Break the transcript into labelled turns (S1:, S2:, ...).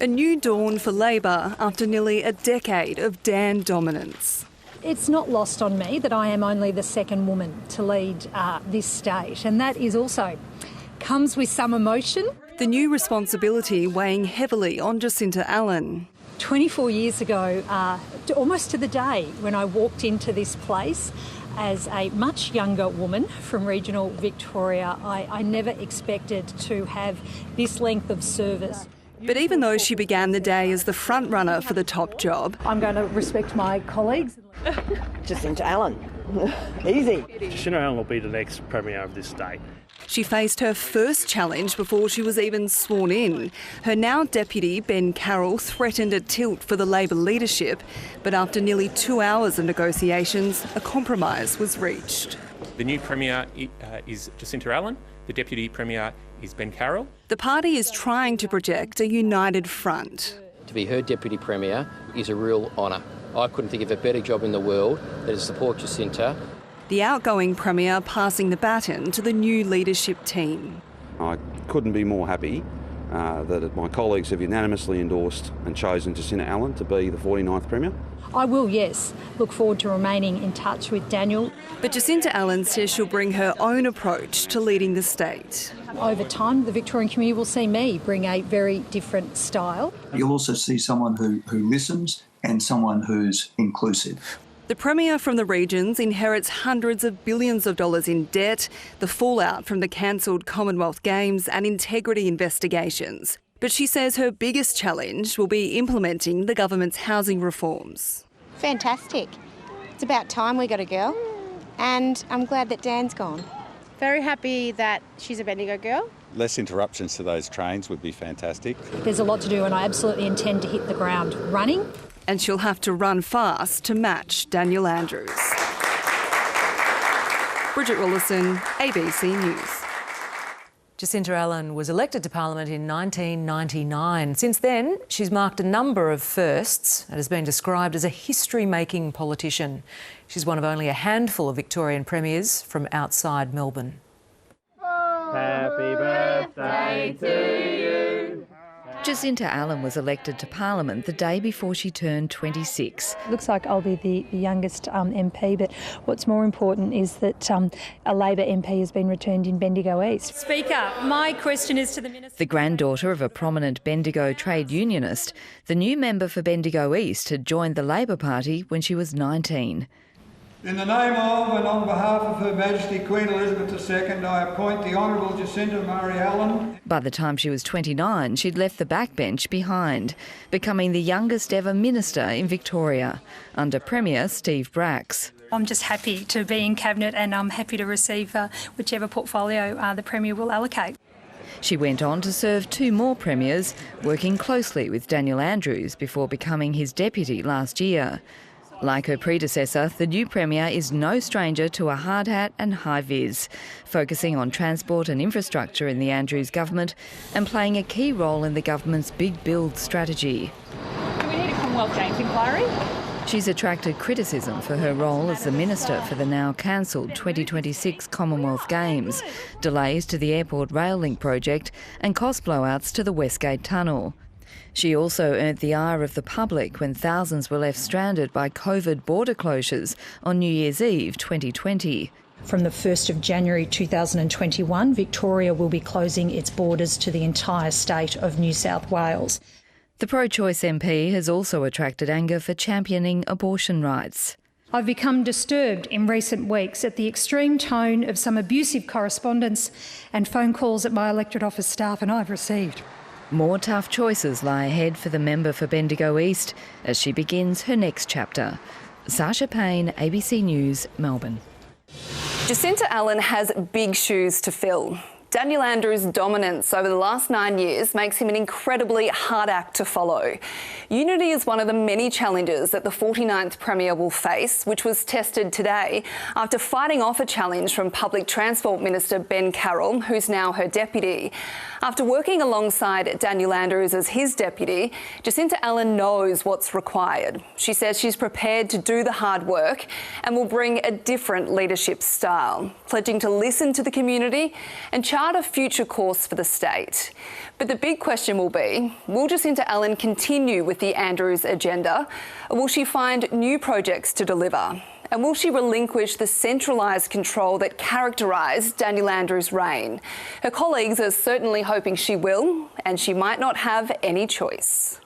S1: A new dawn for Labor after nearly a decade of Dan dominance.
S2: It's not lost on me that I am only the second woman to lead this state, and that is also comes with some emotion.
S1: The new responsibility weighing heavily on Jacinta Allan.
S2: 24 years ago, almost to the day when I walked into this place as a much younger woman from regional Victoria, I never expected to have this length of service.
S1: But even though she began the day as the front runner for the top job,
S2: I'm going to respect my colleagues.
S3: Jacinta Allan. Easy.
S4: Jacinta Allan will be the next Premier of this state.
S1: she faced her first challenge before she was even sworn in. Her now deputy, Ben Carroll, threatened a tilt for the Labor leadership, but after nearly 2 hours of negotiations, a compromise was reached.
S5: The new Premier is Jacinta Allan. The Deputy Premier is Ben Carroll.
S1: The party is trying to project a united front.
S6: To be her Deputy Premier is a real honour. I couldn't think of a better job in the world than to support Jacinta.
S1: The outgoing Premier passing the baton to the new leadership team.
S7: I couldn't be more happy that my colleagues have unanimously endorsed and chosen Jacinta Allan to be the 49th Premier.
S2: I will, yes, look forward to remaining in touch with Daniel.
S1: But Jacinta Allan says she'll bring her own approach to leading the state.
S2: Over time, the Victorian community will see me bring a very different style.
S8: You'll also see someone who listens and someone who's inclusive.
S1: The Premier from the regions inherits hundreds of billions of dollars in debt, the fallout from the cancelled Commonwealth Games and integrity investigations. But she says her biggest challenge will be implementing the government's housing reforms.
S9: Fantastic. It's about time we got a girl, and I'm glad that Dan's gone.
S10: Very happy that she's a Bendigo girl.
S11: Less interruptions to those trains would be fantastic.
S2: There's a lot to do and I absolutely intend to hit the ground running.
S1: And she'll have to run fast to match Daniel Andrews. Bridget Willison, ABC News.
S12: Jacinta Allan was elected to Parliament in 1999. Since then, she's marked a number of firsts and has been described as a history-making politician. She's one of only a handful of Victorian premiers from outside Melbourne.
S13: Happy birthday to you.
S14: Jacinta Allan was elected to Parliament the day before she turned 26.
S2: Looks like I'll be the youngest MP, but what's more important is that a Labor MP has been returned in Bendigo East. Speaker, my question is to the Minister.
S14: The granddaughter of a prominent Bendigo trade unionist, the new member for Bendigo East had joined the Labor Party when she was 19.
S15: In the name of and on behalf of Her Majesty Queen Elizabeth II, I appoint the Honourable Jacinta Murray Allan.
S14: By the time she was 29, she'd left the backbench behind, becoming the youngest ever minister in Victoria, under Premier Steve Bracks.
S2: I'm just happy to be in Cabinet and I'm happy to receive whichever portfolio the Premier will allocate.
S14: She went on to serve 2 more premiers, working closely with Daniel Andrews before becoming his deputy last year. Like her predecessor, the new Premier is no stranger to a hard hat and high vis, focusing on transport and infrastructure in the Andrews government and playing a key role in the government's big build strategy.
S10: Do we need a Commonwealth Games inquiry?
S14: She's attracted criticism for her role as the Minister for the now cancelled 2026 Commonwealth Games, delays to the airport rail link project and cost blowouts to the Westgate Tunnel. She also earned the ire of the public when thousands were left stranded by COVID border closures on New Year's Eve 2020.
S2: From the 1st of January 2021, Victoria will be closing its borders to the entire state of New South Wales.
S14: The pro-choice MP has also attracted anger for championing abortion rights.
S2: I've become disturbed in recent weeks at the extreme tone of some abusive correspondence and phone calls that my electorate office staff and I've received.
S14: More tough choices lie ahead for the member for Bendigo East as she begins her next chapter. Sasha Payne, ABC News, Melbourne.
S1: Jacinta Allan has big shoes to fill. Daniel Andrews' dominance over the last 9 years makes him an incredibly hard act to follow. Unity is one of the many challenges that the 49th Premier will face, which was tested today after fighting off a challenge from Public Transport Minister Ben Carroll, who's now her deputy. After working alongside Daniel Andrews as his deputy, Jacinta Allan knows what's required. She says she's prepared to do the hard work and will bring a different leadership style, pledging to listen to the community and charge chart a future course for the state. But the big question will be, will Jacinta Allan continue with the Andrews agenda, or will she find new projects to deliver? And will she relinquish the centralised control that characterised Daniel Andrews' reign? Her colleagues are certainly hoping she will, and she might not have any choice.